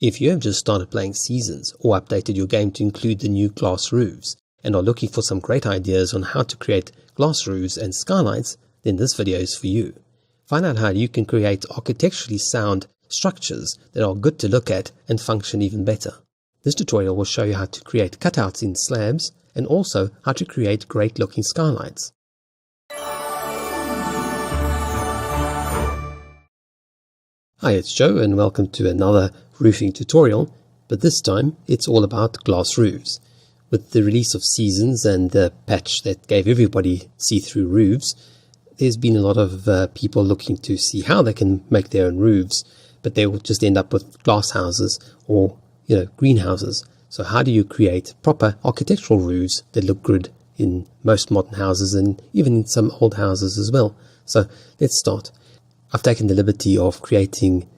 If you have just started playing Seasons or updated your game to include the new glass roofs and are looking for some great ideas on how to create glass roofs and skylights, then this video is for you. Find out how you can create architecturally sound structures that are good to look at and function even better. This tutorial will show you how to create cutouts in slabs and also how to create great looking skylights. Hi, it's Joe and welcome to another roofing tutorial, but this time it's all about glass roofs. With the release of Seasons and the patch that gave everybody see-through roofs, there's been a lot of people looking to see how they can make their own roofs, but they will just end up with glass houses or greenhouses. So how do you create proper architectural roofs that look good in most modern houses and even in some old houses as well? So let's start. I've taken the liberty of creating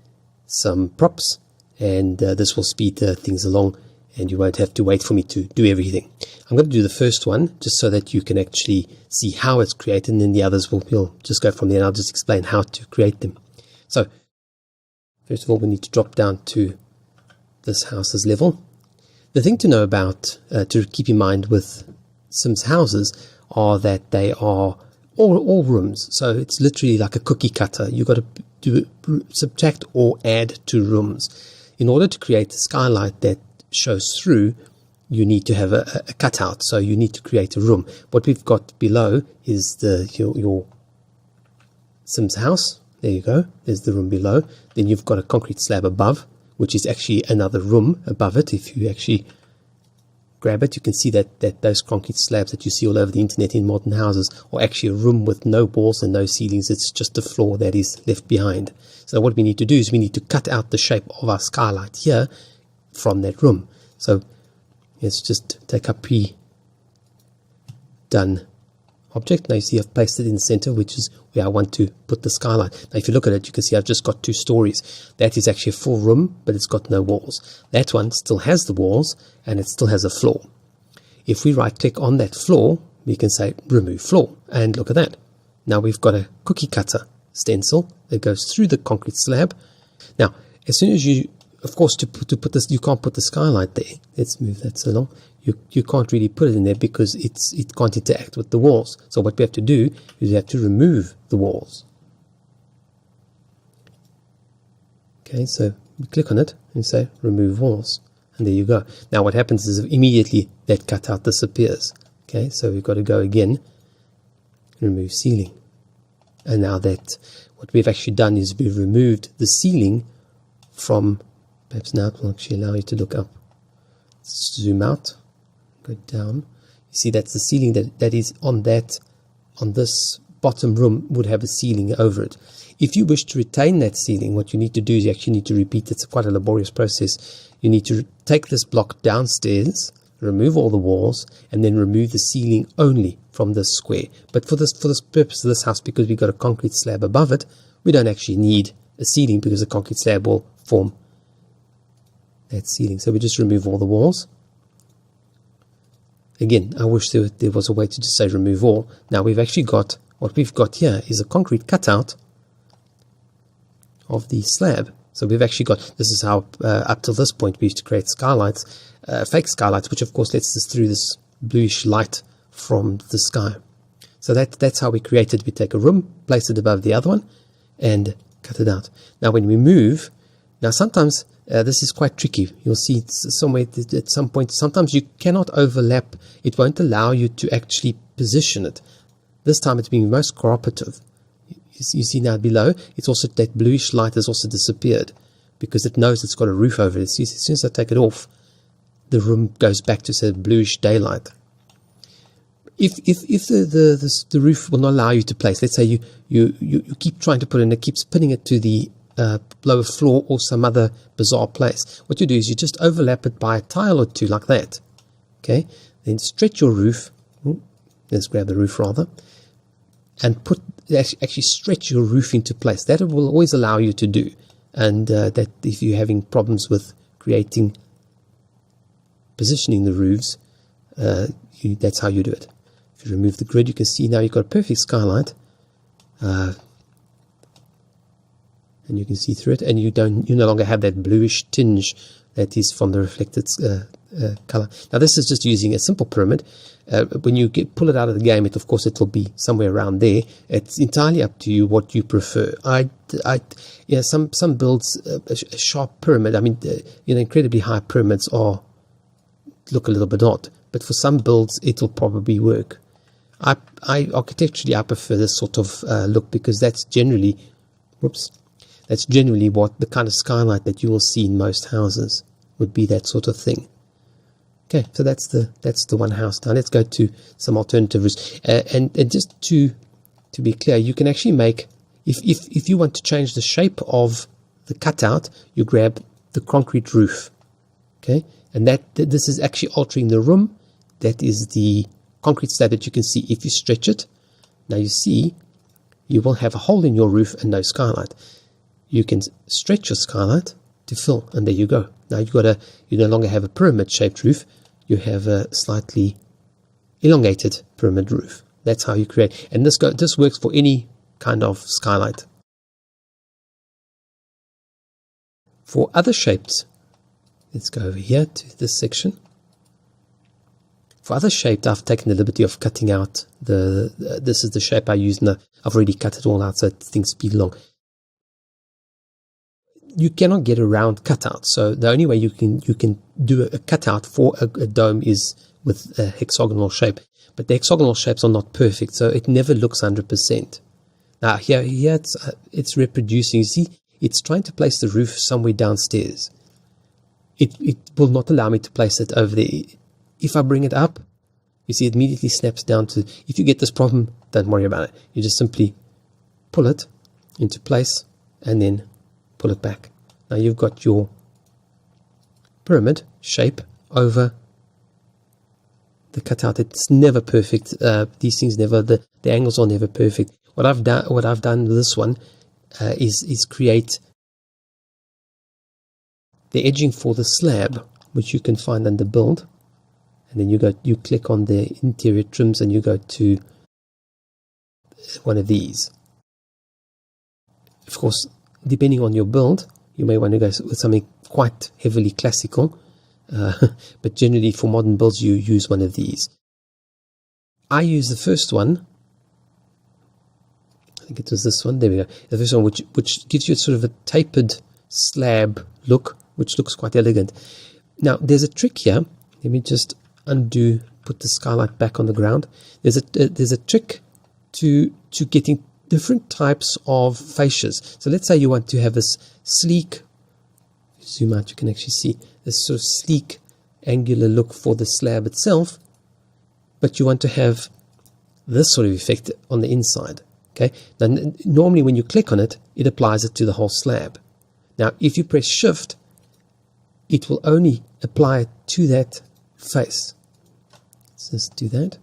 some props, and this will speed things along and you won't have to wait for me to do everything. I'm going to do the first one just so that you can actually see how it's created, and then the others we'll just go from there and I'll just explain how to create them. So first of all, we need to drop down to this house's level. The thing to know about, to keep in mind with Sims houses, are that they are all rooms. So it's literally like a cookie cutter. You've got to subtract or add to rooms. In order to create a skylight that shows through, you need to have a cutout. So you need to create a room. What we've got below is your Sims house. There you go. There's the room below. Then you've got a concrete slab above, which is actually another room above it. If you actually grab it, you can see that those concrete slabs that you see all over the internet in modern houses are actually a room with no walls and no ceilings. It's just a floor that is left behind. So what we need to do is we need to cut out the shape of our skylight here from that room. So let's just take a pre-done object. Now you see I've placed it in the center, which is where I want to put the skylight. Now if you look at it, you can see I've just got two stories. That is actually a full room, but it's got no walls. That one still has the walls and it still has a floor. If we right click on that floor, we can say remove floor, and look at that. Now we've got a cookie cutter stencil that goes through the concrete slab. Now as soon as you, of course, to put this, you can't put the skylight there. Let's move that so long. You can't really put it in there because it can't interact with the walls. So what we have to do is we have to remove the walls. Okay, so we click on it and say remove walls, and there you go. Now what happens is immediately that cutout disappears. Okay, so we've got to go again, remove ceiling, and now that what we've actually done is we've removed the ceiling from, perhaps now it will actually allow you to look up. Zoom out. Go down. You see that's the ceiling that is on this bottom room would have a ceiling over it. If you wish to retain that ceiling, what you need to do is you actually need to repeat. It's quite a laborious process. You need to take this block downstairs, remove all the walls, and then remove the ceiling only from this square. But for this purpose of this house, because we've got a concrete slab above it, we don't actually need a ceiling because the concrete slab will form that ceiling. So we just remove all the walls. Again, I wish there was a way to just say remove all. Now we've actually got, what we've got here is a concrete cutout of the slab. So we've actually got, this is how up till this point we used to create skylights, fake skylights, which of course lets us through this bluish light from the sky. So that's how we created. We take a room, place it above the other one, and cut it out. Now when we move, now sometimes this is quite tricky. You'll see it's somewhere at some point. Sometimes you cannot overlap. It won't allow you to actually position it. This time it's being most cooperative. You see now below, it's also that bluish light has also disappeared because it knows it's got a roof over it. See, as soon as I take it off, the room goes back to say bluish daylight. If the roof will not allow you to place, let's say you keep trying to put it in, it keeps pinning it to the lower floor or some other bizarre place. What you do is you just overlap it by a tile or two like that. Okay, then stretch your roof. Let's grab the roof rather, and actually stretch your roof into place. That will always allow you to do, and that if you're having problems with positioning the roofs, that's how you do it. If you remove the grid, you can see now you've got a perfect skylight. and you can see through it, and you no longer have that bluish tinge that is from the reflected color. Now this is just using a simple pyramid. When you pull it out of the game, of course it will be somewhere around there. It's entirely up to you what you prefer. Some builds a sharp pyramid. I mean, incredibly high pyramids look a little bit odd, but for some builds it will probably work. Architecturally I prefer this sort of look, because that's generally what the kind of skylight that you will see in most houses would be, that sort of thing. Okay, so that's the one house. Now let's go to some alternative roofs. And just to be clear, you can actually make, if you want to change the shape of the cutout, you grab the concrete roof. Okay, and this is actually altering the room. That is the concrete slab that you can see. If you stretch it, now you see you will have a hole in your roof and no skylight. You can stretch your skylight to fill, and there you go. Now you no longer have a pyramid-shaped roof. You have a slightly elongated pyramid roof. That's how you create. And this works for any kind of skylight. For other shapes, let's go over here to this section. For other shapes, I've taken the liberty of cutting out this is the shape I used. Now I've already cut it all out so things speed along. You cannot get a round cutout, so the only way you can do a cutout for a dome is with a hexagonal shape. But the hexagonal shapes are not perfect, so it never looks 100%. Now here it's reproducing. You see, it's trying to place the roof somewhere downstairs. It will not allow me to place it over there. If I bring it up, you see it immediately snaps down to. If you get this problem, don't worry about it. You just simply pull it into place and then pull it back. Now you've got your pyramid shape over the cutout. It's never perfect. These things the angles are never perfect. What I've done with this one is create the edging for the slab, which you can find under build, and then you click on the interior trims and you go to one of these. Of course, depending on your build, you may want to go with something quite heavily classical, but generally for modern builds you use one of these. I use the first one. I think it was this one. There we go. The first one, which gives you sort of a tapered slab look, which looks quite elegant. Now there's a trick here. Let me just put the skylight back on the ground. There's a trick to getting different types of fascias. So let's say you want to have this sleek, zoom out, you can actually see this sort of sleek angular look for the slab itself, but you want to have this sort of effect on the inside. Okay, now normally when you click on it, it applies it to the whole slab. Now if you press shift, it will only apply it to that face. Let's just do that.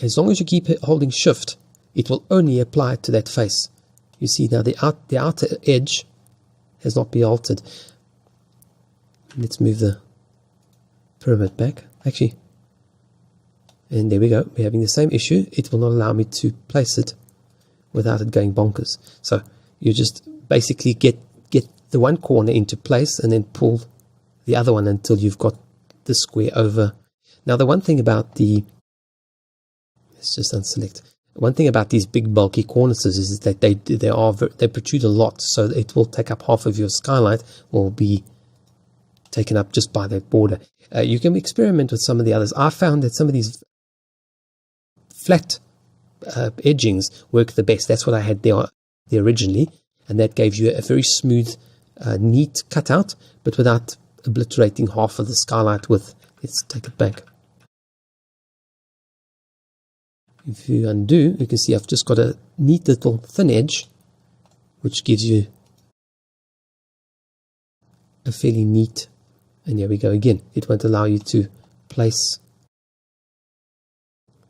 As long as you keep holding shift, it will only apply it to that face. You see now the outer edge has not been altered. Let's move the pyramid back. Actually, and there we go. We're having the same issue. It will not allow me to place it without it going bonkers. So you just basically get the one corner into place and then pull the other one until you've got the square over. Now the one thing about let's just unselect. One thing about these big bulky cornices is that they protrude a lot, so it will take up half of your skylight, or be taken up just by that border. You can experiment with some of the others. I found that some of these flat edgings work the best. That's what I had there originally, and that gave you a very smooth, neat cutout, but without obliterating half of the skylight with. Let's take it back. If you undo, you can see I've just got a neat little thin edge, which gives you a fairly neat, and here we go again. It won't allow you to place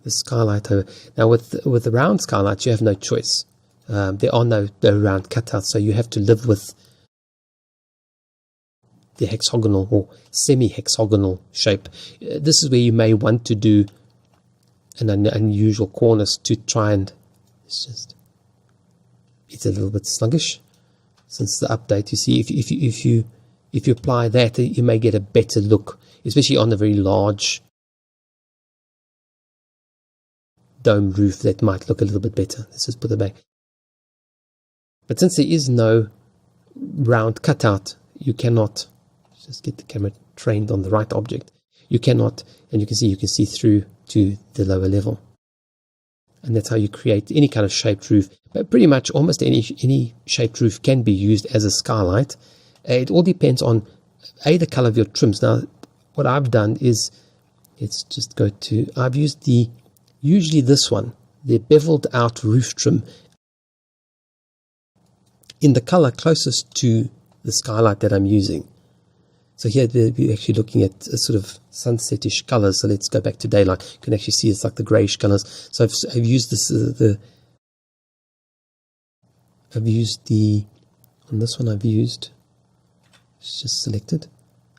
the skylight over. Now with the round skylights, you have no choice. There are no round cutouts, so you have to live with the hexagonal or semi-hexagonal shape. This is where you may want to do an unusual cornice to try and it's a little bit sluggish since the update. You see, if you apply that, you may get a better look, especially on a very large dome roof. That might look a little bit better. Let's just put it back. But since there is no round cutout, you cannot just get the camera trained on the right object. You cannot, and you can see through to the lower level. And that's how you create any kind of shaped roof. But pretty much almost any shaped roof can be used as a skylight. It all depends on the color of your trims. Now, what I've done is, let's just go to, I've used usually this one, the beveled out roof trim, in the color closest to the skylight that I'm using. So here we're actually looking at a sort of sunsetish colors. So let's go back to daylight. You can actually see it's like the grayish colors. So I've used this, on this one I've used, it's just selected.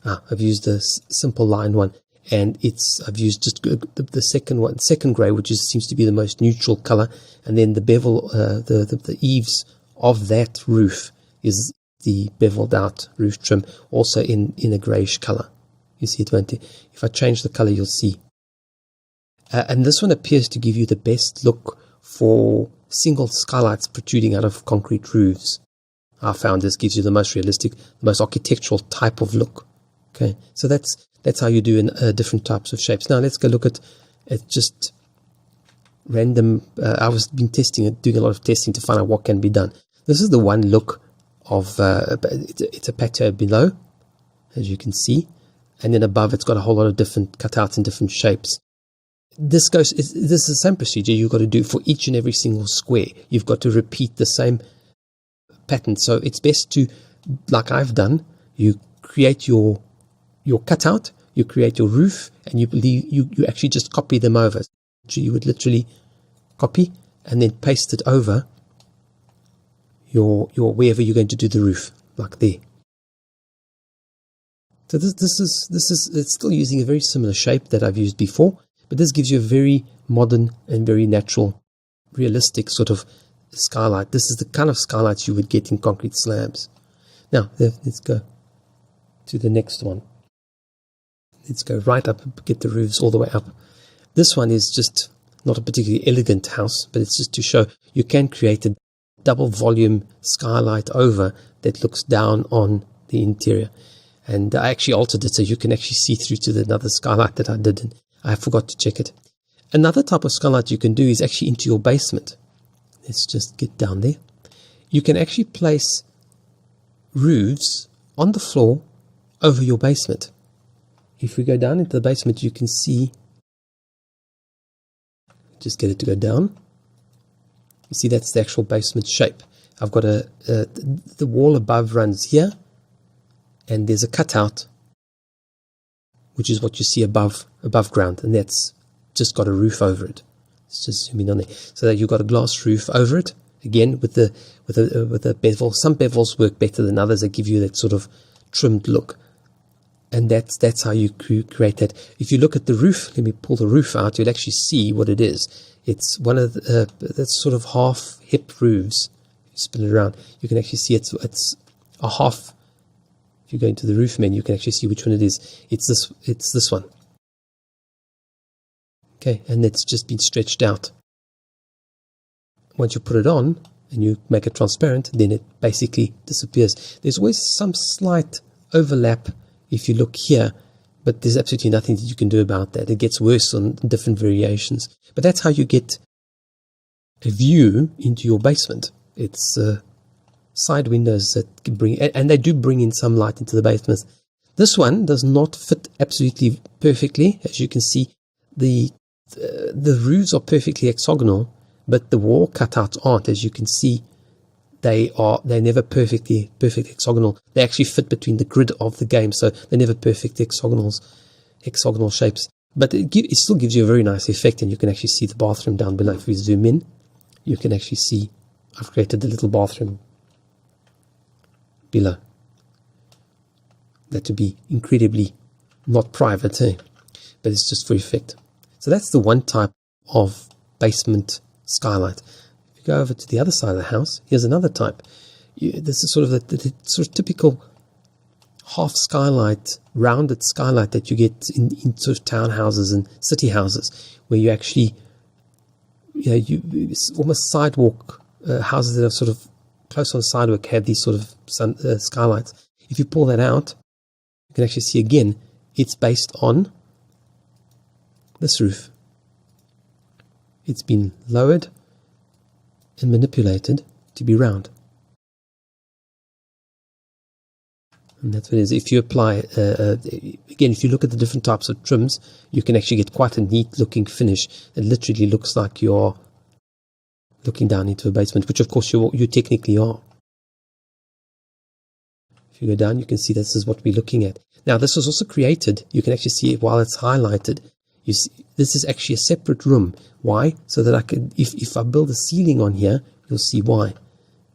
I've used the simple line one, and I've used just the second gray, which seems to be the most neutral color, and then the bevel, the eaves of that roof is the beveled out roof trim, also in a grayish color. You see it, won't you? If I change the color, you'll see. And this one appears to give you the best look for single skylights protruding out of concrete roofs. I found this gives you the most realistic, the most architectural type of look. Okay, so that's how you do in different types of shapes. Now let's go look at just random. I was doing a lot of testing to find out what can be done. This is the one look of it's a patio below, as you can see, and then above it's got a whole lot of different cutouts in different shapes. This is the same procedure you've got to do for each and every single square. You've got to repeat the same pattern. So it's best to, like I've done, you create your cutout, you create your roof, and you actually just copy them over. So you would literally copy and then paste it over your wherever you're going to do the roof, like there. So this is it's still using a very similar shape that I've used before, but this gives you a very modern and very natural, realistic sort of skylight. This is the kind of skylights you would get in concrete slabs. Now let's go to the next one. Let's go right up, get the roofs all the way up. This one is just not a particularly elegant house, but it's just to show you can create a double volume skylight over that looks down on the interior. And I actually altered it so you can actually see through to another skylight that I did, and I forgot to check it. Another type of skylight you can do is actually into your basement. Let's just get down there. You can actually place roofs on the floor over your basement. If we go down into the basement, you can see, just get it to go down. You see that's the actual basement shape. I've got the wall above runs here, and there's a cutout, which is what you see above ground, and that's just got a roof over it. Let's just zoom in on there, so that you've got a glass roof over it. Again, with a bevel. Some bevels work better than others. They give you that sort of trimmed look, and that's how you create that. If you look at the roof, let me pull the roof out. You'll actually see what it is. It's one of that's sort of half hip roofs. You spin it around, you can actually see it's a half. If you go into the roof menu, you can actually see which one it is. It's this one. Okay, and it's just been stretched out. Once you put it on and you make it transparent, then it basically disappears. There's always some slight overlap if you look here, but there's absolutely nothing that you can do about that. It gets worse on different variations. But that's how you get a view into your basement. It's side windows that can bring, and they do bring in some light into the basement. This one does not fit absolutely perfectly. As you can see, the roofs are perfectly hexagonal, but the wall cutouts aren't. As you can see, they're never perfect hexagonal. They actually fit between the grid of the game, so they're never perfect hexagonal shapes. But it still gives you a very nice effect, and you can actually see the bathroom down below. If we zoom in, you can actually see I've created a little bathroom below. That to be incredibly not private, but it's just for effect. So that's the one type of basement skylight. you go over to the other side of the house, here's another type. This is sort of the sort of typical half skylight, rounded skylight that you get in sort of townhouses and city houses, where you actually, it's almost sidewalk houses that are sort of close on the sidewalk have these sort of skylights. If you pull that out, you can actually see again, it's based on this roof. It's been lowered and manipulated to be round. And that's what it is. If you apply, again, if you look at the different types of trims, you can actually get quite a neat looking finish. It literally looks like you're looking down into a basement, which of course you technically are. If you go down, you can see this is what we're looking at. Now, this was also created, you can actually see it while it's highlighted. You see, this is actually a separate room. Why? So that I could, if I build a ceiling on here, you'll see why.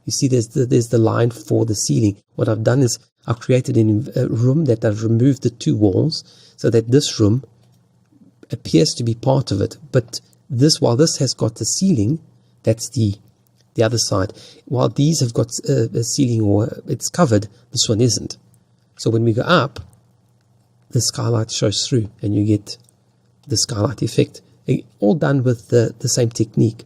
You see there's the line for the ceiling. What I've done is I've created a room that I've removed the two walls so that this room appears to be part of it. But this, while this has got the ceiling, that's the other side. While these have got a ceiling or it's covered, this one isn't. So when we go up, the skylight shows through and you get the skylight effect. All done with the same technique.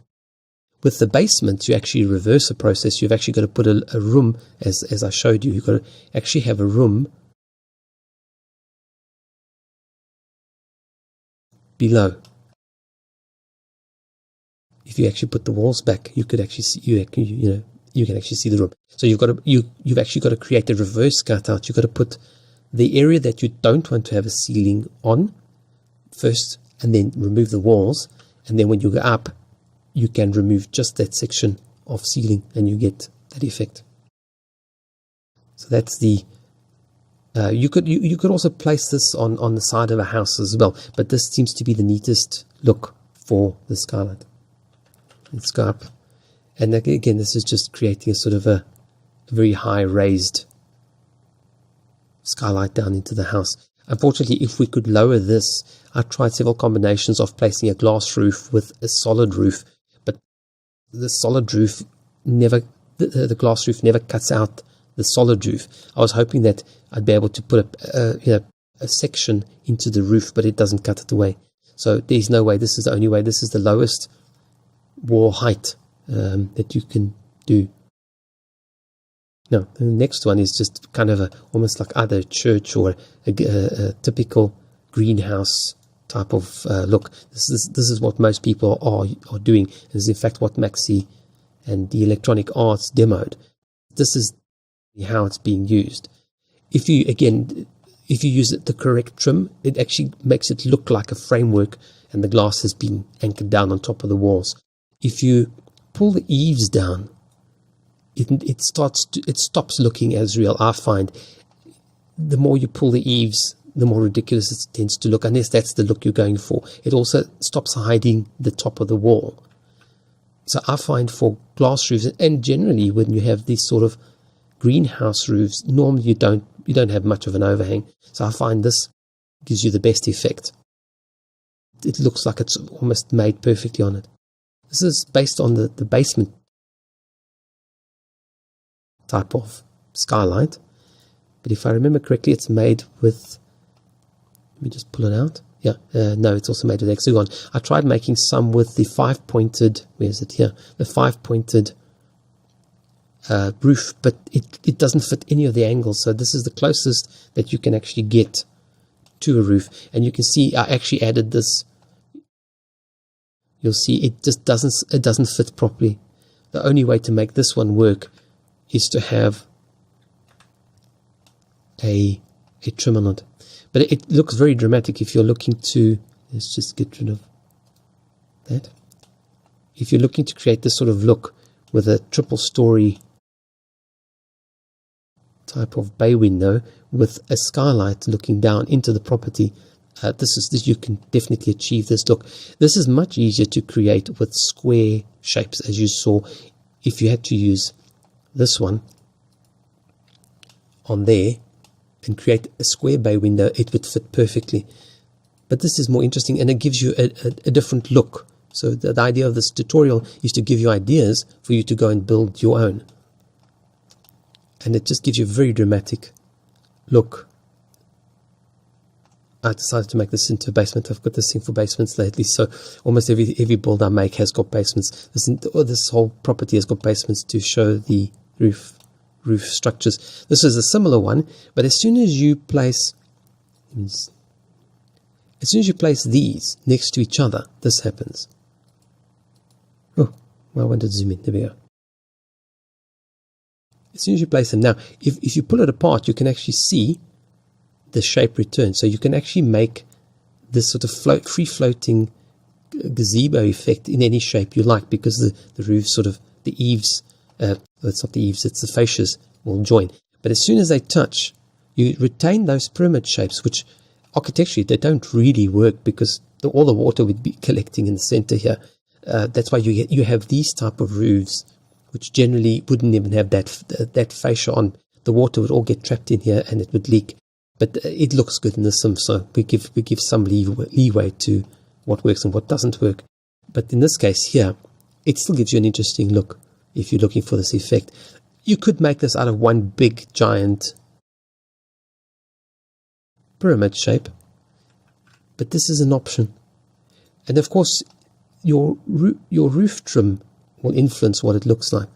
With the basement, you actually reverse the process. You've actually got to put a room, as I showed you. You've got to actually have a room below. If you actually put the walls back, you could actually see, you can actually see the room. So you've actually got to create a reverse cutout. You've got to put the area that you don't want to have a ceiling on first, and then remove the walls. And then when you go up, you can remove just that section of ceiling and you get that effect. So that's the you could also place this on the side of a house as well, but this seems to be the neatest look for the skylight. Let's go up, and again, this is just creating a sort of a very high raised skylight down into the house. Unfortunately, if we could lower this, I tried several combinations of placing a glass roof with a solid roof, but the solid roof never, the glass roof never cuts out the solid roof. I was hoping that I'd be able to put a section into the roof, but it doesn't cut it away. So there's no way. This is the only way. This is the lowest wall height that you can do. Now, the next one is just kind of almost like either a church or a typical greenhouse type of look. This is what most people are doing. This is in fact what Maxi and the Electronic Arts demoed. This is how it's being used. If you use the correct trim, it actually makes it look like a framework and the glass has been anchored down on top of the walls. If you pull the eaves down, it stops looking as real. I find the more you pull the eaves, the more ridiculous it tends to look, unless that's the look you're going for. It also stops hiding the top of the wall. So I find for glass roofs, and generally when you have these sort of greenhouse roofs, normally you don't have much of an overhang. So I find this gives you the best effect. It looks like it's almost made perfectly on it. This is based on the basement type of skylight, but if I remember correctly, it's made with, let me just pull it out. Yeah, no, it's also made with hexagon. I tried making some with the 5-pointed, where is it here? The 5-pointed roof, but it doesn't fit any of the angles. So this is the closest that you can actually get to a roof. And you can see I actually added this. You'll see it just doesn't fit properly. The only way to make this one work is to have a trim on it. But it looks very dramatic if you're looking to, let's just get rid of that. If you're looking to create this sort of look with a triple story type of bay window with a skylight looking down into the property, this you can definitely achieve this look. This is much easier to create with square shapes, as you saw. If you had to use this one on there and create a square bay window, it would fit perfectly. But this is more interesting, and it gives you a different look So the idea of this tutorial is to give you ideas for you to go and build your own. And it just gives you a very dramatic look. I decided to make this into a basement. I've got this thing for basements lately, so almost every build I make has got basements. This whole property has got basements to show the roof structures. This is a similar one, but as soon as you place these next to each other, this happens. Oh, well, I wanted to zoom in. There we go. As soon as you place them, now, if you pull it apart, you can actually see the shape return. So you can actually make this sort of free-floating gazebo effect in any shape you like, because the roof sort of, the eaves, it's not the eaves, it's the fascias will join. But as soon as they touch, you retain those pyramid shapes, which architecturally they don't really work, because all the water would be collecting in the center here. That's why you have these type of roofs, which generally wouldn't even have that fascia on. The water would all get trapped in here and it would leak. But it looks good in the sim, so we give some leeway to what works and what doesn't work. But in this case here, it still gives you an interesting look if you're looking for this effect. You could make this out of one big giant pyramid shape, but this is an option. And of course, your roof trim will influence what it looks like.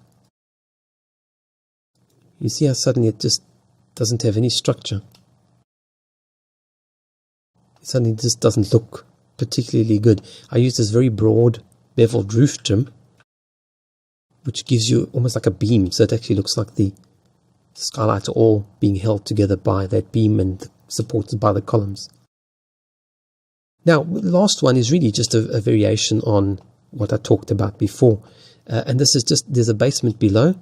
You see how suddenly it just doesn't have any structure. It suddenly just doesn't look particularly good. I use this very broad beveled roof trim, which gives you almost like a beam, so it actually looks like the skylights are all being held together by that beam and supported by the columns. Now, the last one is really just a variation on what I talked about before. And this is just, there's a basement below.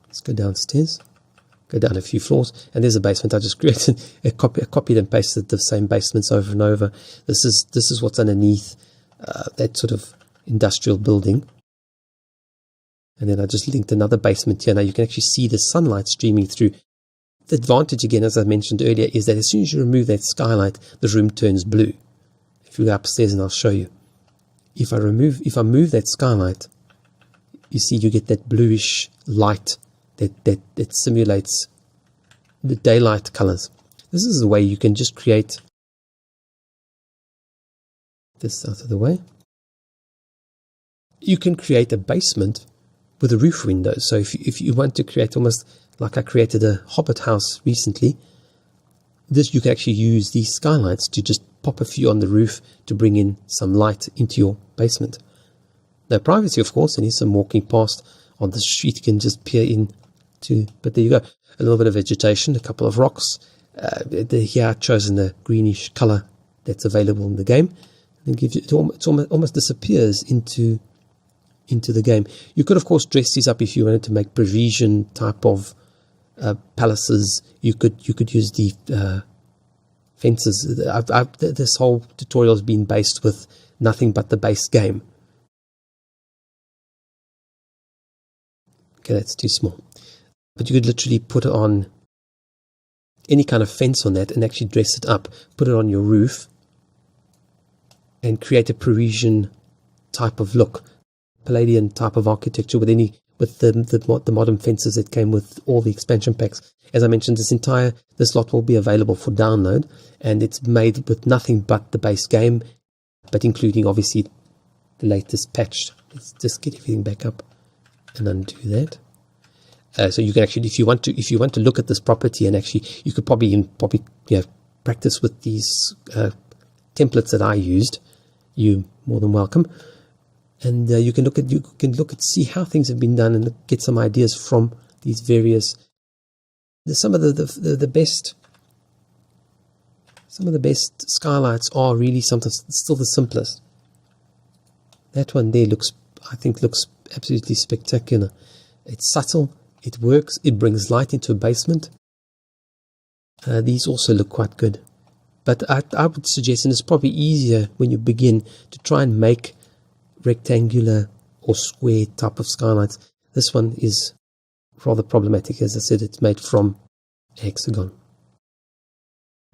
Let's go downstairs, go down a few floors, and there's a basement. I just created copied and pasted the same basements over and over. This is what's underneath that sort of industrial building. And then I just linked another basement here. Now you can actually see the sunlight streaming through. The advantage, again, as I mentioned earlier, is that as soon as you remove that skylight, the room turns blue. If you go upstairs, and I'll show you. If I move that skylight, you see you get that bluish light that simulates the daylight colors. This is the way you can just create this out of the way. You can create a basement with a roof window. So if you want to create almost like I created a Hobbit house recently, you can actually use these skylights to just pop a few on the roof to bring in some light into your basement. Now, privacy, of course, and here's some walking past on the street. You can just peer in to, but there you go. A little bit of vegetation, a couple of rocks. Here I've chosen the greenish color that's available in the game. And gives you, it almost disappears into the game. You could, of course, dress these up if you wanted to make Parisian type of palaces. You could use the fences. This whole tutorial has been based with nothing but the base game. Okay, that's too small. But you could literally put it on any kind of fence on that and actually dress it up, put it on your roof, and create a Parisian type of look, Palladian type of architecture with the modern fences that came with all the expansion packs. As I mentioned, this lot will be available for download, and it's made with nothing but the base game, but including obviously the latest patch. Let's just get everything back up and undo that. So you can actually, if you want to look at this property, and actually you could probably practice with these templates that I used. You're more than welcome. And you can look at see how things have been done and get some ideas from these various. Some of the best skylights are really sometimes still the simplest. That one there looks absolutely spectacular. It's subtle, it works, it brings light into a basement. These also look quite good. But I would suggest, and it's probably easier when you begin, to try and make rectangular or square type of skylights. This one is rather problematic. As I said, it's made from a hexagon.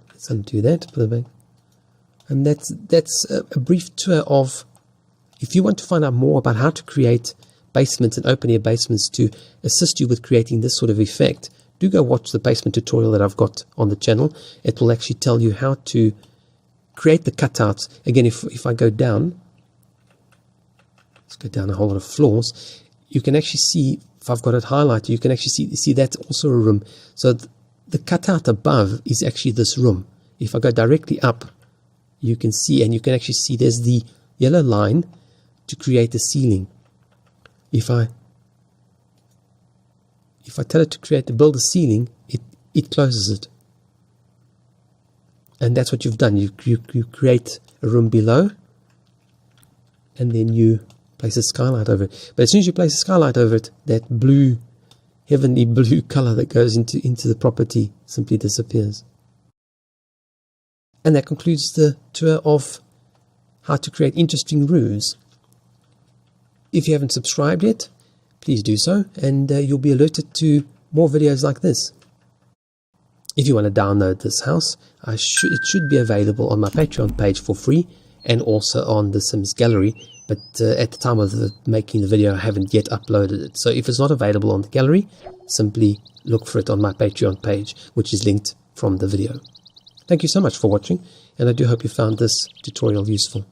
Let's undo that, put it back. And that's a brief tour of, if you want to find out more about how to create basements and open air basements to assist you with creating this sort of effect, do go watch the basement tutorial that I've got on the channel. It will actually tell you how to create the cutouts. Again, if I go down, let's go down a whole lot of floors, you can actually see, if I've got it highlighted, you can actually see that's also a room. So the cutout above is actually this room. If I go directly up, you can see, and you can actually see there's the yellow line to create the ceiling. If I tell it to build a ceiling, it closes it. And that's what you've done. You create a room below, and then you place a skylight over it. But as soon as you place a skylight over it, that blue, heavenly blue color that goes into the property simply disappears. And that concludes the tour of how to create interesting roofs. If you haven't subscribed yet, please do so, and you'll be alerted to more videos like this. If you want to download this house, it should be available on my Patreon page for free, and also on the Sims Gallery, but at the time of making the video, I haven't yet uploaded it. So if it's not available on the gallery, simply look for it on my Patreon page, which is linked from the video. Thank you so much for watching, and I do hope you found this tutorial useful.